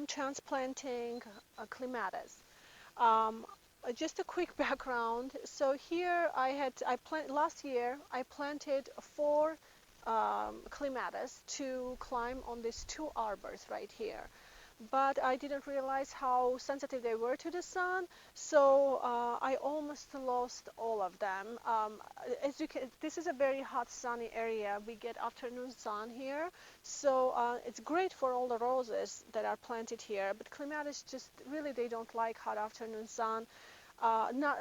I'm transplanting clematis. Um, just a quick background. So here last year I planted four clematis to climb on these two arbors right here. But I didn't realize how sensitive they were to the sun, so I almost lost all of them. As you can, this is a very hot, sunny area. We get afternoon sun here, so it's great for all the roses that are planted here. But clematis just really they don't like hot afternoon sun. Not,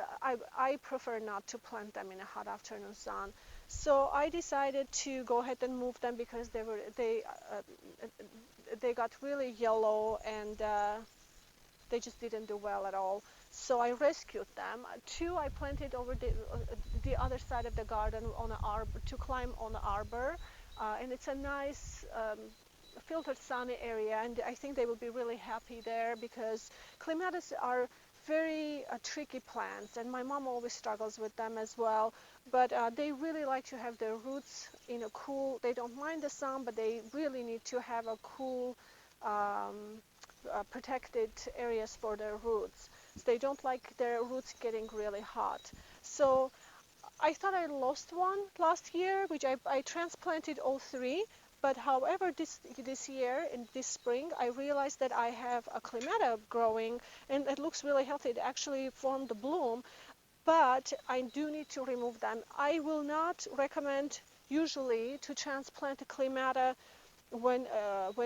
I prefer not to plant them in a hot afternoon sun. So I decided to go ahead and move them because they got really yellow and they just didn't do well at all. So I rescued them. Two I planted over the other side of the garden on an arbor to climb on the arbor, and it's a nice filtered sunny area, and I think they will be really happy there because clematis are very tricky plants, and my mom always struggles with them as well. But they really like to have their roots in a cool. They don't mind the sun, but they really need to have a cool, protected areas for their roots. So they don't like their roots getting really hot. So I thought I lost one last year, which I transplanted all three. But however, this year, in this spring, I realized that I have a clematis growing, and it looks really healthy. It actually formed a bloom, but I do need to remove them. I will not recommend usually to transplant a clematis when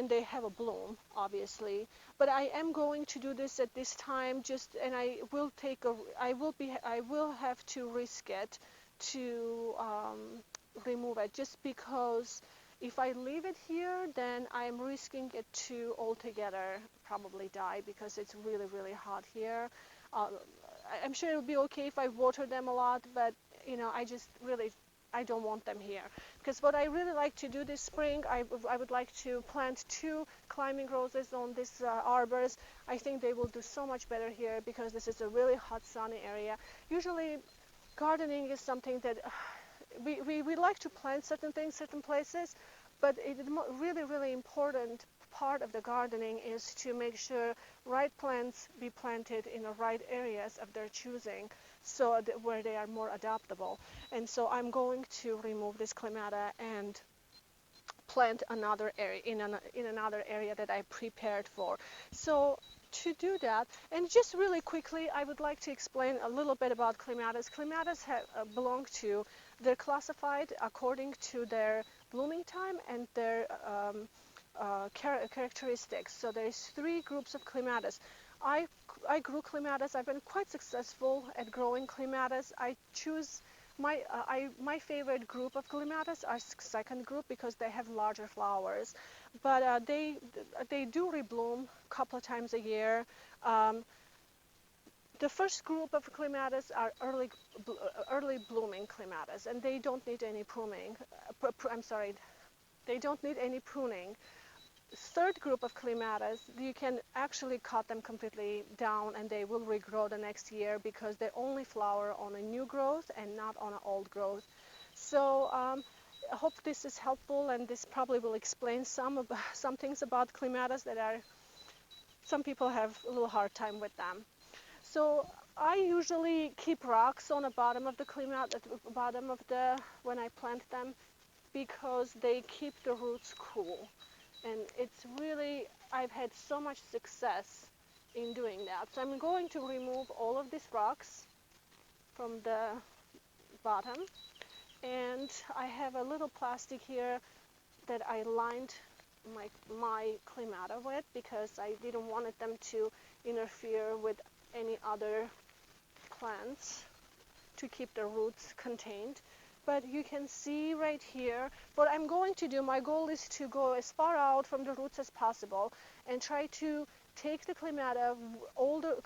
they have a bloom, obviously. But I am going to do this at this time, and I will have to risk it to remove it, just because if I leave it here, then I'm risking it to altogether probably die because it's really, really hot here. Uh, I'm sure it'll be okay if I water them a lot, but I just really I don't want them here. Because what I really like to do this spring, I would like to plant two climbing roses on these arbors. I think they will do so much better here because this is a really hot, sunny area. Usually, gardening is something that we like to plant certain things, certain places, but really, really important part of the gardening is to make sure right plants be planted in the right areas of their choosing, so that where they are more adaptable. And so I'm going to remove this clematis and plant another area in another area that I prepared for. So to do that, and just really quickly, I would like to explain a little bit about clematis. Clematis belong to, they're classified according to their blooming time and their characteristics. So there's three groups of clematis. I, I grew clematis. I've been quite successful at growing clematis. I choose my favorite group of clematis are second group because they have larger flowers, but they do rebloom a couple of times a year. Um, the first group of clematis are early blooming clematis, and they don't need any pruning. I'm sorry, they don't need any pruning. Third group of clematis, you can actually cut them completely down and they will regrow the next year because they only flower on a new growth and not on an old growth. So I hope this is helpful, and this probably will explain some things about clematis that are some people have a little hard time with them. So I usually keep rocks on the bottom of the clematis, at the bottom of the when I plant them, because they keep the roots cool. And it's really, I've had so much success in doing that. So I'm going to remove all of these rocks from the bottom, and I have a little plastic here that I lined my clematis with because I didn't want them to interfere with any other plants to keep the roots contained. But you can see right here what I'm going to do. My goal is to go as far out from the roots as possible and try to take the clematis, all the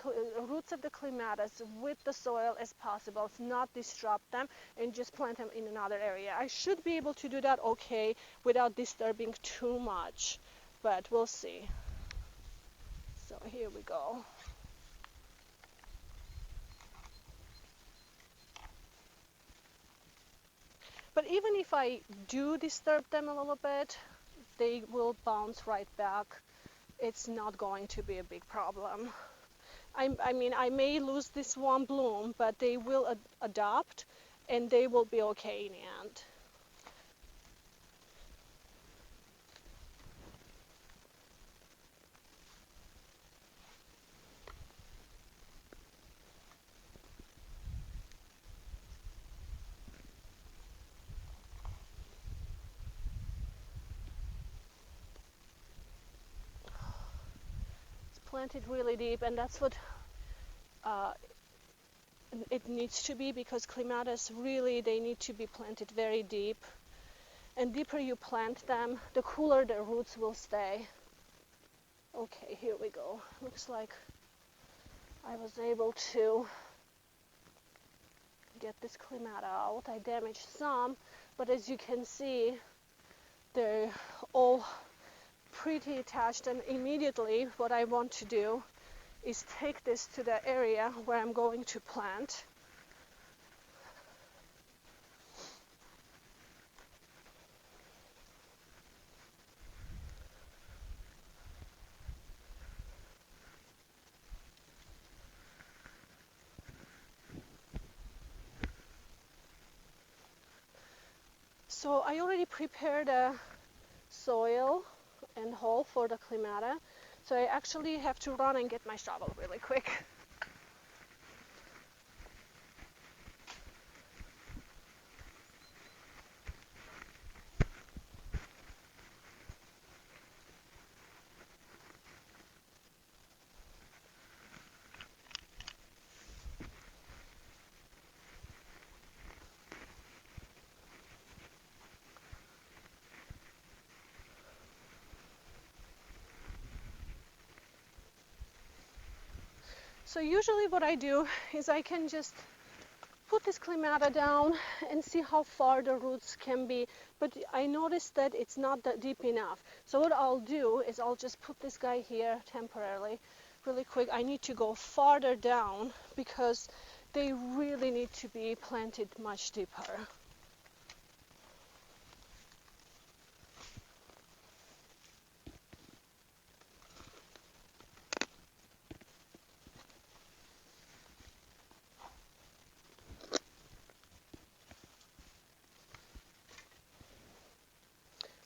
roots of the clematis with the soil as possible, not disrupt them, and just plant them in another area. I should be able to do that okay without disturbing too much, but we'll see. So here we go. But even if I do disturb them a little bit, they will bounce right back. it's not going to be a big problem. I mean, I may lose this one bloom, but they will adapt and they will be okay in the end. It's planted really deep, and that's what uh, it needs to be, because clematis really, they need to be planted very deep. And deeper you plant them, the cooler the roots will stay. Okay, here we go. Looks like I was able to get this clematis out. I damaged some, but as you can see, they're all pretty attached, and immediately what I want to do is take this to the area where I'm going to plant. So I already prepared a soil and hole for the clematis, so I actually have to run and get my shovel really quick. So usually what I do is I can just put this clematis down and see how far the roots can be, but I noticed that it's not that deep enough. So what I'll do is I'll just put this guy here temporarily, really quick. I need to go farther down because they really need to be planted much deeper.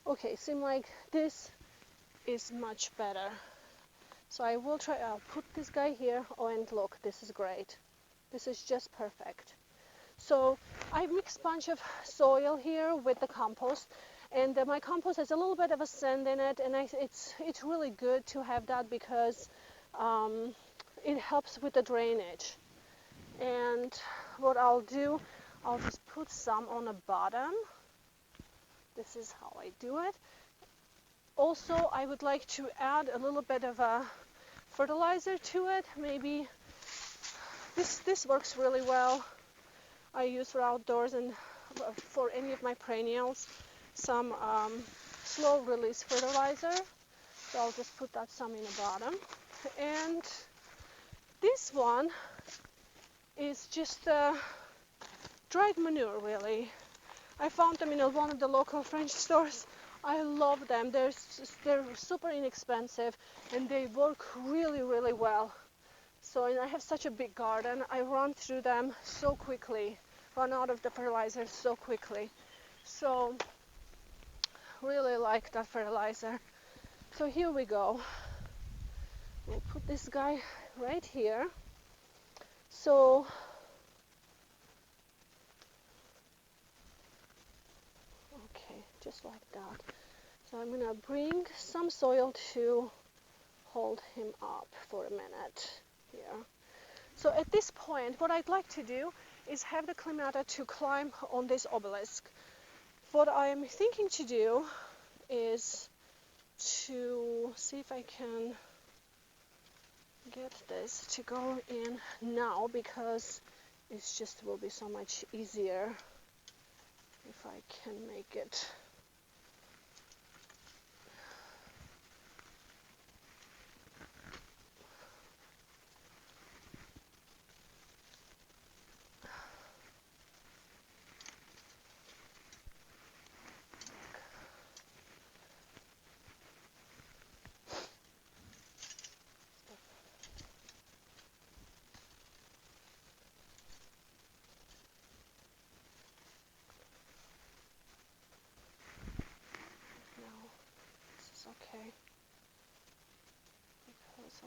Okay, seems like this is much better. So I will try, I'll put this guy here. Oh, and look, this is great. This is just perfect. So I mixed a bunch of soil here with the compost, and my compost has a little bit of a sand in it, and it's really good to have that because it helps with the drainage. And what I'll do, I'll just put some on the bottom. This is how I do it. Also, I would like to add a little bit of a fertilizer to it. Maybe this works really well. I use for outdoors and for any of my perennials some slow release fertilizer. So I'll just put that some in the bottom. And this one is just dried manure, really. I found them in one of the local French stores. I love them. They're super inexpensive and they work really, really well. So, and I have such a big garden. I run through them so quickly, run out of the fertilizer so quickly. So, really like that fertilizer. So here we go. We'll put this guy right here. So, okay, just like that. So I'm gonna bring some soil to hold him up for a minute here. So at this point, what I'd like to do is have the clematis to climb on this obelisk. What I'm thinking to do is to see if I can get this to go in now, because it just will be so much easier if I can make it.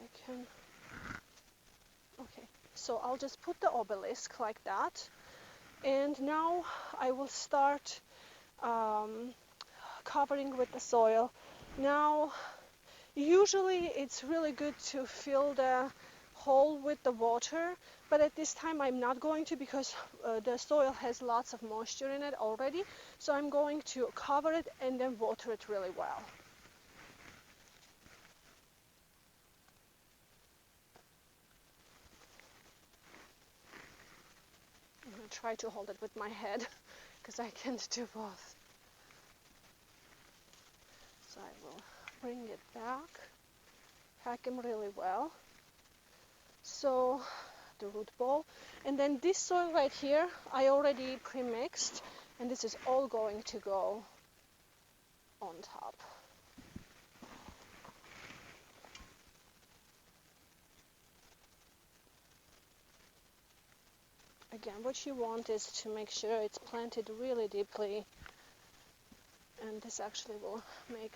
I can, okay, so I'll just put the obelisk like that, and now I will start covering with the soil. Now, usually it's really good to fill the hole with the water, but at this time I'm not going to, because the soil has lots of moisture in it already, so I'm going to cover it and then water it really well. I'm going to try to hold it with my head because I can't do both. So I will bring it back, pack him really well. So the root ball, and then this soil right here I already pre-mixed, and this is all going to go on top. Again, what you want is to make sure it's planted really deeply, and this actually will make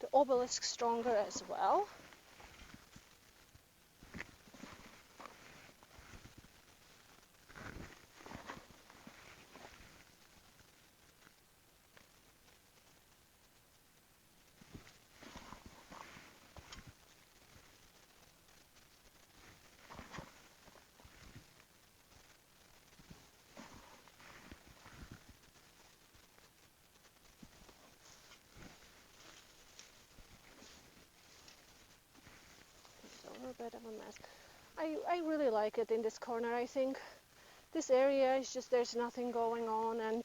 the obelisk stronger as well. It's a little bit of a mess. I really like it in this corner. I think this area is just, there's nothing going on, and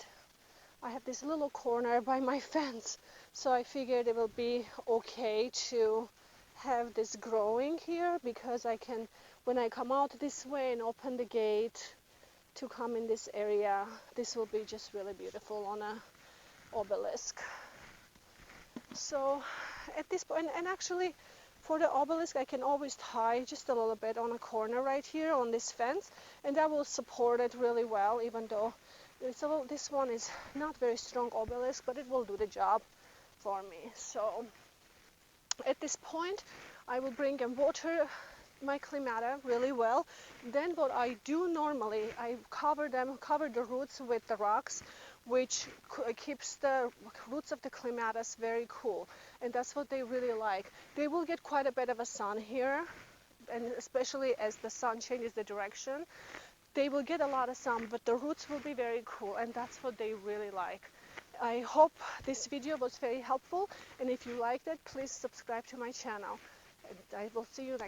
I have this little corner by my fence, so I figured it will be okay to have this growing here, because I can, when I come out this way and open the gate to come in this area, this will be just really beautiful on a obelisk. So at this point, and actually for the obelisk I can always tie just a little bit on a corner right here on this fence, and that will support it really well, even though it's a little, this one is not very strong obelisk, but it will do the job for me. So at this point I will bring and water my clematis really well. Then what I do normally, I cover the roots with the rocks, which keeps the roots of the clematis very cool, and that's what they really like. They will get quite a bit of a sun here, and especially as the sun changes the direction, they will get a lot of sun, but the roots will be very cool, and that's what they really like. I hope this video was very helpful, and if you liked it, please subscribe to my channel. And I will see you next time.